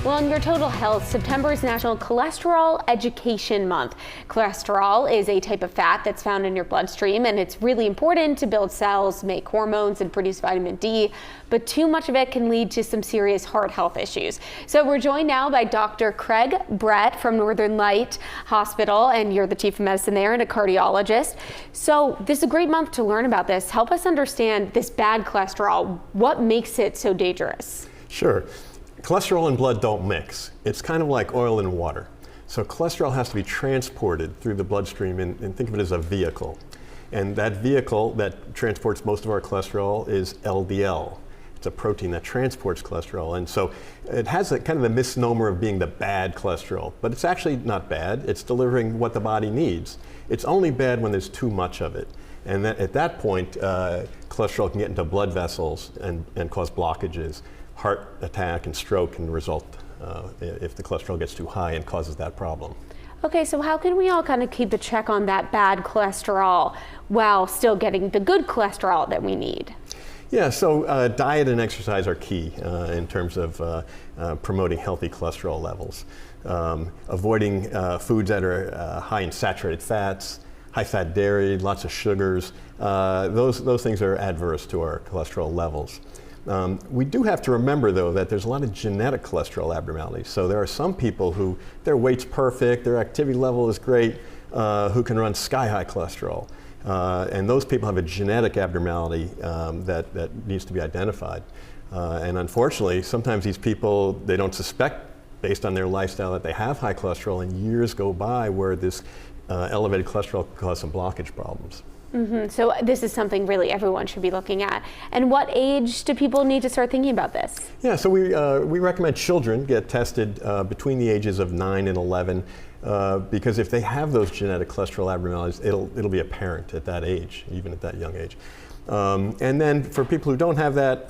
Well, in your total health, September is National Cholesterol Education Month. Cholesterol is a type of fat that's found in your bloodstream, and it's really important to build cells, make hormones, and produce vitamin D. But too much of it can lead to some serious heart health issues. So we're joined now by Dr. Craig Brett from Northern Light Hospital, and you're the chief of medicine there and a cardiologist. So this is a great month to learn about this. Help us understand this bad cholesterol. What makes it so dangerous? Sure. Cholesterol and blood don't mix. It's kind of like oil and water. So cholesterol has to be transported through the bloodstream, and think of it as a vehicle. And that vehicle that transports most of our cholesterol is LDL. It's a protein that transports cholesterol. And so it has a kind of a misnomer of being the bad cholesterol, but it's actually not bad. It's delivering what the body needs. It's only bad when there's too much of it. And at that point, cholesterol can get into blood vessels and cause blockages. Heart attack and stroke can result if the cholesterol gets too high and causes that problem. Okay, so how can we all kind of keep a check on that bad cholesterol while still getting the good cholesterol that we need? Yeah, so diet and exercise are key in terms of promoting healthy cholesterol levels. Avoiding foods that are high in saturated fats, high-fat dairy, lots of sugars, those things are adverse to our cholesterol levels. We do have to remember, though, that there's a lot of genetic cholesterol abnormalities. So there are some people who their weight's perfect, their activity level is great, who can run sky-high cholesterol. And those people have a genetic abnormality that needs to be identified. And unfortunately, sometimes these people, they don't suspect, based on their lifestyle, that they have high cholesterol, and years go by where this elevated cholesterol can cause some blockage problems. So this is something really everyone should be looking at. And what age do people need to start thinking about this? Yeah, so we recommend children get tested between the ages of 9 and 11 because if they have those genetic cholesterol abnormalities, it'll be apparent at that age, even at that young age. And then for people who don't have that,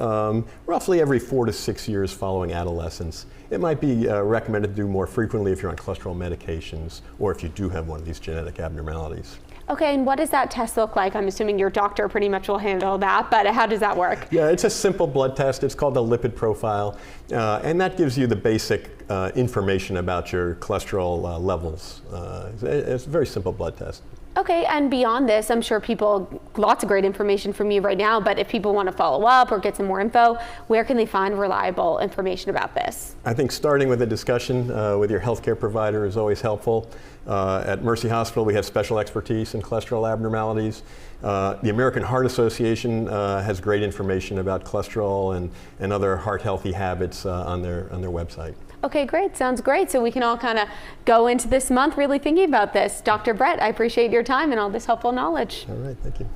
roughly every 4 to 6 years following adolescence, it might be recommended to do more frequently if you're on cholesterol medications or if you do have one of these genetic abnormalities. Okay, and what does that test look like? I'm assuming your doctor pretty much will handle that, but how does that work? Yeah, it's a simple blood test. It's called the lipid profile, and that gives you the basic information about your cholesterol levels. It's a very simple blood test. Okay, and beyond this, I'm sure lots of great information from you right now, but if people want to follow up or get some more info, where can they find reliable information about this? I think starting with a discussion with your healthcare provider is always helpful. At Mercy Hospital, we have special expertise in cholesterol abnormalities. The American Heart Association has great information about cholesterol and other heart healthy habits on their website. Okay, great. Sounds great. So we can all kind of go into this month really thinking about this. Dr. Brett, I appreciate your time and all this helpful knowledge. All right, thank you.